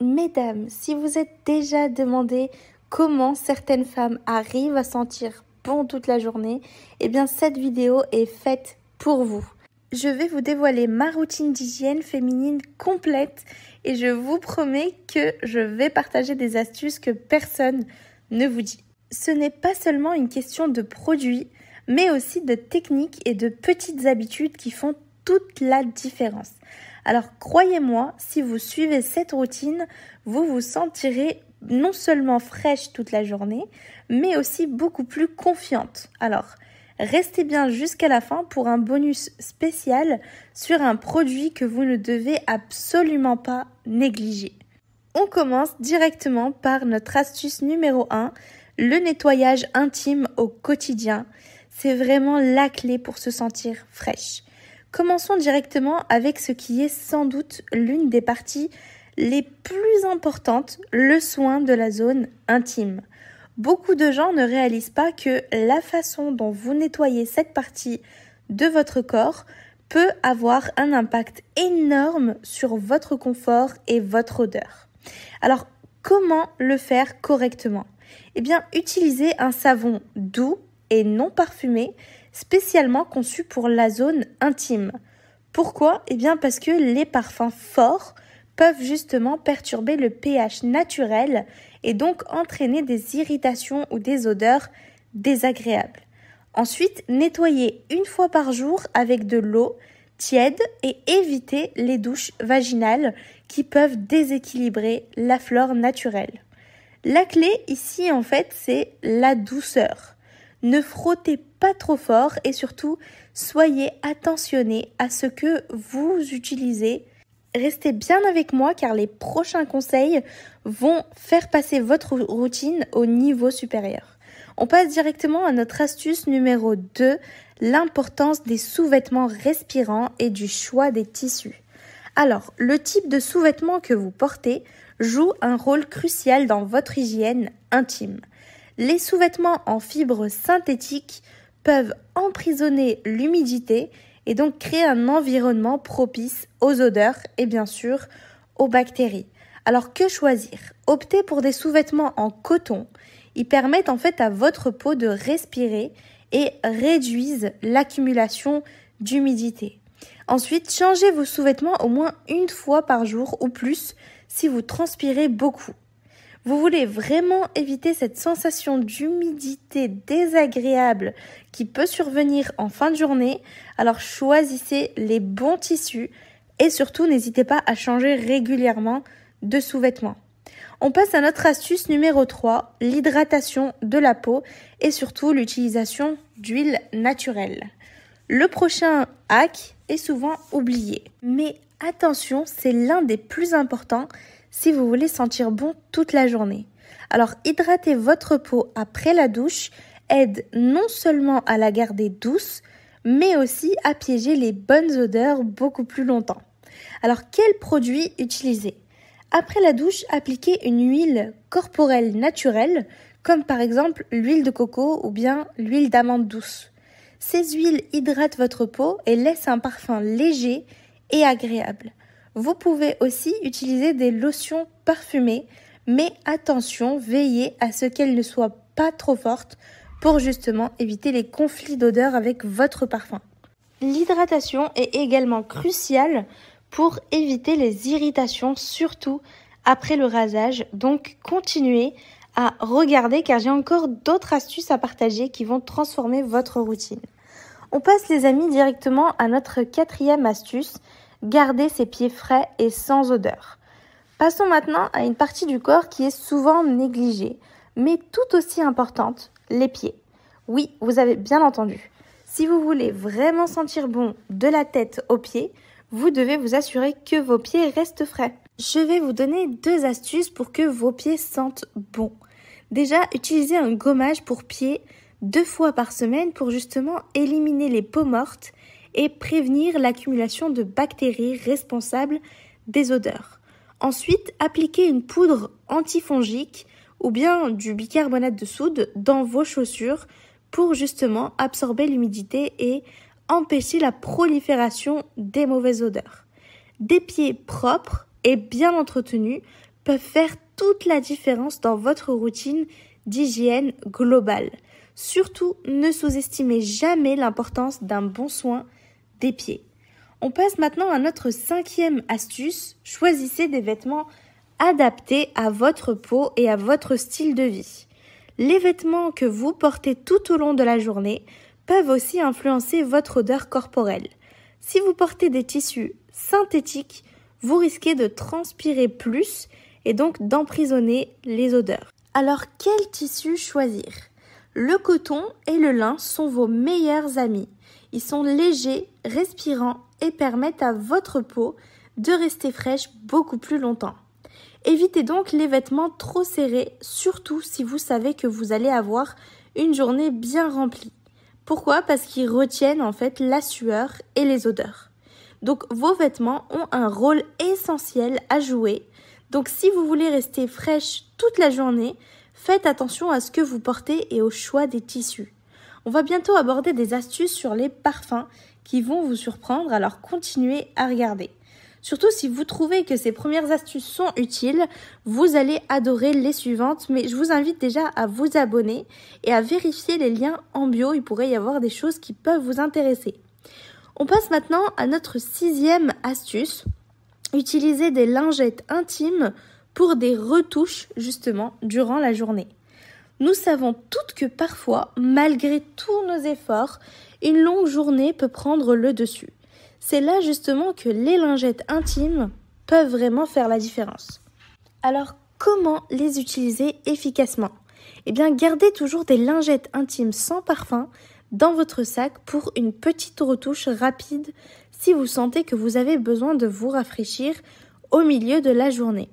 Mesdames, si vous êtes déjà demandé comment certaines femmes arrivent à sentir bon toute la journée, eh bien cette vidéo est faite pour vous. Je vais vous dévoiler ma routine d'hygiène féminine complète et je vous promets que je vais partager des astuces que personne ne vous dit. Ce n'est pas seulement une question de produits, mais aussi de techniques et de petites habitudes qui font toute la différence. Alors croyez-moi, si vous suivez cette routine, vous vous sentirez non seulement fraîche toute la journée, mais aussi beaucoup plus confiante. Alors, restez bien jusqu'à la fin pour un bonus spécial sur un produit que vous ne devez absolument pas négliger. On commence directement par notre astuce numéro 1, le nettoyage intime au quotidien. C'est vraiment la clé pour se sentir fraîche. Commençons directement avec ce qui est sans doute l'une des parties les plus importantes, le soin de la zone intime. Beaucoup de gens ne réalisent pas que la façon dont vous nettoyez cette partie de votre corps peut avoir un impact énorme sur votre confort et votre odeur. Alors, comment le faire correctement ? Eh bien, utilisez un savon doux et non parfumé, spécialement conçu pour la zone intime. Pourquoi ? Eh bien parce que les parfums forts peuvent justement perturber le pH naturel et donc entraîner des irritations ou des odeurs désagréables. Ensuite, nettoyez une fois par jour avec de l'eau tiède et évitez les douches vaginales qui peuvent déséquilibrer la flore naturelle. La clé ici en fait c'est la douceur. Ne frottez pas trop fort et surtout, soyez attentionnés à ce que vous utilisez. Restez bien avec moi car les prochains conseils vont faire passer votre routine au niveau supérieur. On passe directement à notre astuce numéro 2, l'importance des sous-vêtements respirants et du choix des tissus. Alors, le type de sous-vêtements que vous portez joue un rôle crucial dans votre hygiène intime. Les sous-vêtements en fibres synthétiques peuvent emprisonner l'humidité et donc créer un environnement propice aux odeurs et bien sûr aux bactéries. Alors que choisir ? Optez pour des sous-vêtements en coton. Ils permettent en fait à votre peau de respirer et réduisent l'accumulation d'humidité. Ensuite, changez vos sous-vêtements au moins une fois par jour ou plus si vous transpirez beaucoup. Vous voulez vraiment éviter cette sensation d'humidité désagréable qui peut survenir en fin de journée, alors choisissez les bons tissus et surtout n'hésitez pas à changer régulièrement de sous-vêtements. On passe à notre astuce numéro 3, l'hydratation de la peau et surtout l'utilisation d'huile naturelle. Le prochain hack est souvent oublié, mais attention, c'est l'un des plus importants si vous voulez sentir bon toute la journée. Alors, hydrater votre peau après la douche aide non seulement à la garder douce, mais aussi à piéger les bonnes odeurs beaucoup plus longtemps. Alors, quel produit utiliser ? Après la douche, appliquez une huile corporelle naturelle, comme par exemple l'huile de coco ou bien l'huile d'amande douce. Ces huiles hydratent votre peau et laissent un parfum léger et agréable. Vous pouvez aussi utiliser des lotions parfumées, mais attention, veillez à ce qu'elles ne soient pas trop fortes pour justement éviter les conflits d'odeurs avec votre parfum. L'hydratation est également cruciale pour éviter les irritations, surtout après le rasage. Donc continuez à regarder car j'ai encore d'autres astuces à partager qui vont transformer votre routine. On passe les amis directement à notre 4e astuce, garder ses pieds frais et sans odeur. Passons maintenant à une partie du corps qui est souvent négligée, mais tout aussi importante, les pieds. Oui, vous avez bien entendu. Si vous voulez vraiment sentir bon de la tête aux pieds, vous devez vous assurer que vos pieds restent frais. Je vais vous donner 2 astuces pour que vos pieds sentent bon. Déjà, utilisez un gommage pour pieds 2 fois par semaine pour justement éliminer les peaux mortes et prévenir l'accumulation de bactéries responsables des odeurs. Ensuite, appliquez une poudre antifongique ou bien du bicarbonate de soude dans vos chaussures pour justement absorber l'humidité et empêcher la prolifération des mauvaises odeurs. Des pieds propres et bien entretenus peuvent faire toute la différence dans votre routine d'hygiène globale. Surtout, ne sous-estimez jamais l'importance d'un bon soin des pieds. On passe maintenant à notre 5e astuce. Choisissez des vêtements adaptés à votre peau et à votre style de vie. Les vêtements que vous portez tout au long de la journée peuvent aussi influencer votre odeur corporelle. Si vous portez des tissus synthétiques, vous risquez de transpirer plus et donc d'emprisonner les odeurs. Alors, quel tissu choisir ? Le coton et le lin sont vos meilleurs amis. Ils sont légers, respirants et permettent à votre peau de rester fraîche beaucoup plus longtemps. Évitez donc les vêtements trop serrés, surtout si vous savez que vous allez avoir une journée bien remplie. Pourquoi ? Parce qu'ils retiennent en fait la sueur et les odeurs. Donc vos vêtements ont un rôle essentiel à jouer. Donc si vous voulez rester fraîche toute la journée, faites attention à ce que vous portez et au choix des tissus. On va bientôt aborder des astuces sur les parfums qui vont vous surprendre, alors continuez à regarder. Surtout si vous trouvez que ces premières astuces sont utiles, vous allez adorer les suivantes, mais je vous invite déjà à vous abonner et à vérifier les liens en bio, il pourrait y avoir des choses qui peuvent vous intéresser. On passe maintenant à notre 6e astuce, utiliser des lingettes intimes pour des retouches justement durant la journée. Nous savons toutes que parfois, malgré tous nos efforts, une longue journée peut prendre le dessus. C'est là justement que les lingettes intimes peuvent vraiment faire la différence. Alors, comment les utiliser efficacement ? Eh bien, gardez toujours des lingettes intimes sans parfum dans votre sac pour une petite retouche rapide si vous sentez que vous avez besoin de vous rafraîchir au milieu de la journée.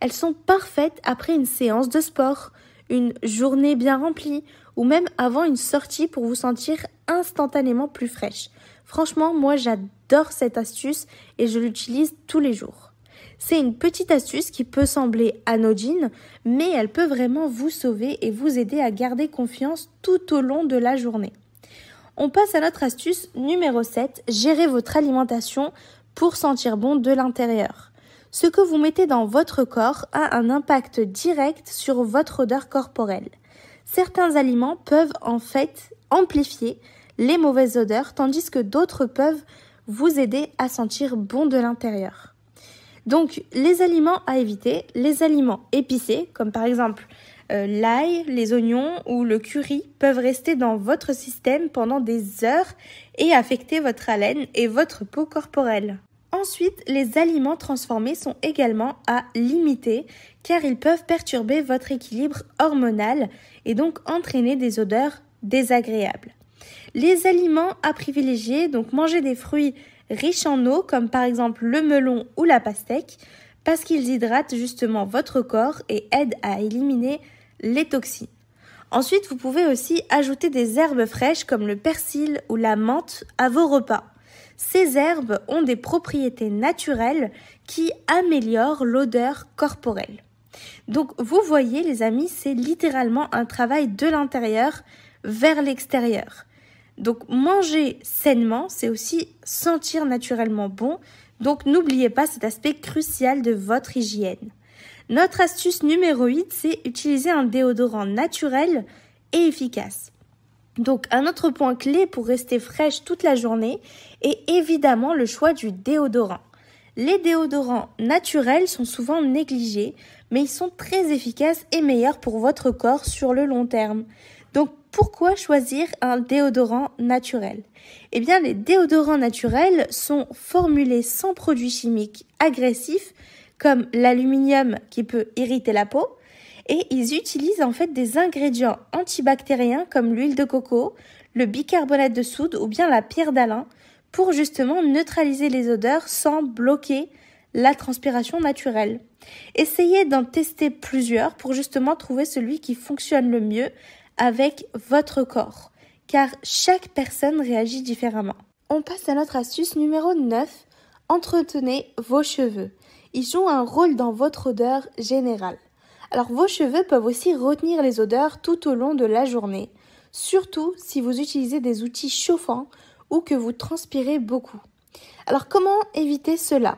Elles sont parfaites après une séance de sport, une journée bien remplie ou même avant une sortie pour vous sentir instantanément plus fraîche. Franchement, moi j'adore cette astuce et je l'utilise tous les jours. C'est une petite astuce qui peut sembler anodine, mais elle peut vraiment vous sauver et vous aider à garder confiance tout au long de la journée. On passe à notre astuce numéro 7, gérer votre alimentation pour sentir bon de l'intérieur. Ce que vous mettez dans votre corps a un impact direct sur votre odeur corporelle. Certains aliments peuvent en fait amplifier les mauvaises odeurs, tandis que d'autres peuvent vous aider à sentir bon de l'intérieur. Donc, les aliments à éviter, les aliments épicés, comme par exemple l'ail, les oignons ou le curry, peuvent rester dans votre système pendant des heures et affecter votre haleine et votre peau corporelle. Ensuite, les aliments transformés sont également à limiter car ils peuvent perturber votre équilibre hormonal et donc entraîner des odeurs désagréables. Les aliments à privilégier, donc manger des fruits riches en eau comme par exemple le melon ou la pastèque parce qu'ils hydratent justement votre corps et aident à éliminer les toxines. Ensuite, vous pouvez aussi ajouter des herbes fraîches comme le persil ou la menthe à vos repas. Ces herbes ont des propriétés naturelles qui améliorent l'odeur corporelle. Donc vous voyez les amis, c'est littéralement un travail de l'intérieur vers l'extérieur. Donc manger sainement, c'est aussi sentir naturellement bon. Donc n'oubliez pas cet aspect crucial de votre hygiène. Notre astuce numéro 8, c'est utiliser un déodorant naturel et efficace. Donc un autre point clé pour rester fraîche toute la journée est évidemment le choix du déodorant. Les déodorants naturels sont souvent négligés, mais ils sont très efficaces et meilleurs pour votre corps sur le long terme. Donc pourquoi choisir un déodorant naturel ? Eh bien les déodorants naturels sont formulés sans produits chimiques agressifs comme l'aluminium qui peut irriter la peau, et ils utilisent en fait des ingrédients antibactériens comme l'huile de coco, le bicarbonate de soude ou bien la pierre d'Alain pour justement neutraliser les odeurs sans bloquer la transpiration naturelle. Essayez d'en tester plusieurs pour justement trouver celui qui fonctionne le mieux avec votre corps, car chaque personne réagit différemment. On passe à notre astuce numéro 9, entretenez vos cheveux. Ils jouent un rôle dans votre odeur générale. Alors vos cheveux peuvent aussi retenir les odeurs tout au long de la journée, surtout si vous utilisez des outils chauffants ou que vous transpirez beaucoup. Alors comment éviter cela ?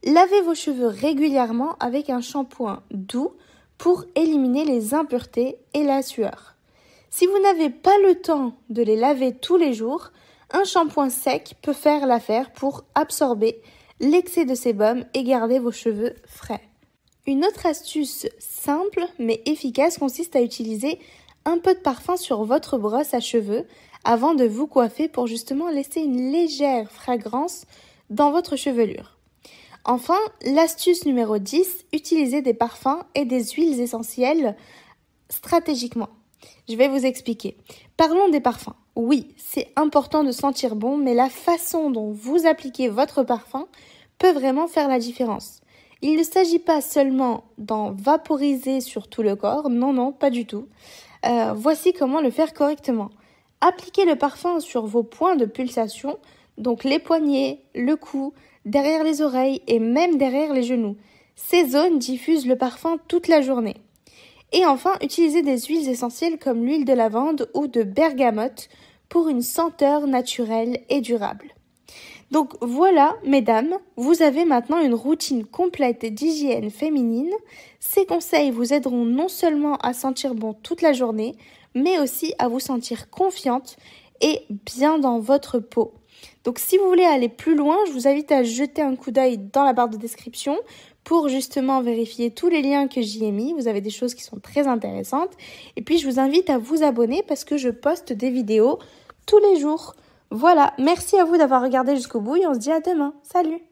Lavez vos cheveux régulièrement avec un shampoing doux pour éliminer les impuretés et la sueur. Si vous n'avez pas le temps de les laver tous les jours, un shampoing sec peut faire l'affaire pour absorber l'excès de sébum et garder vos cheveux frais. Une autre astuce simple mais efficace consiste à utiliser un peu de parfum sur votre brosse à cheveux avant de vous coiffer pour justement laisser une légère fragrance dans votre chevelure. Enfin, l'astuce numéro 10, utilisez des parfums et des huiles essentielles stratégiquement. Je vais vous expliquer. Parlons des parfums. Oui, c'est important de sentir bon, mais la façon dont vous appliquez votre parfum peut vraiment faire la différence. Il ne s'agit pas seulement d'en vaporiser sur tout le corps, non, pas du tout. Voici comment le faire correctement. Appliquez le parfum sur vos points de pulsation, donc les poignets, le cou, derrière les oreilles et même derrière les genoux. Ces zones diffusent le parfum toute la journée. Et enfin, utilisez des huiles essentielles comme l'huile de lavande ou de bergamote pour une senteur naturelle et durable. Donc voilà, mesdames, vous avez maintenant une routine complète d'hygiène féminine. Ces conseils vous aideront non seulement à sentir bon toute la journée, mais aussi à vous sentir confiante et bien dans votre peau. Donc si vous voulez aller plus loin, je vous invite à jeter un coup d'œil dans la barre de description pour justement vérifier tous les liens que j'y ai mis. Vous avez des choses qui sont très intéressantes. Et puis je vous invite à vous abonner parce que je poste des vidéos tous les jours. Voilà, merci à vous d'avoir regardé jusqu'au bout et on se dit à demain. Salut!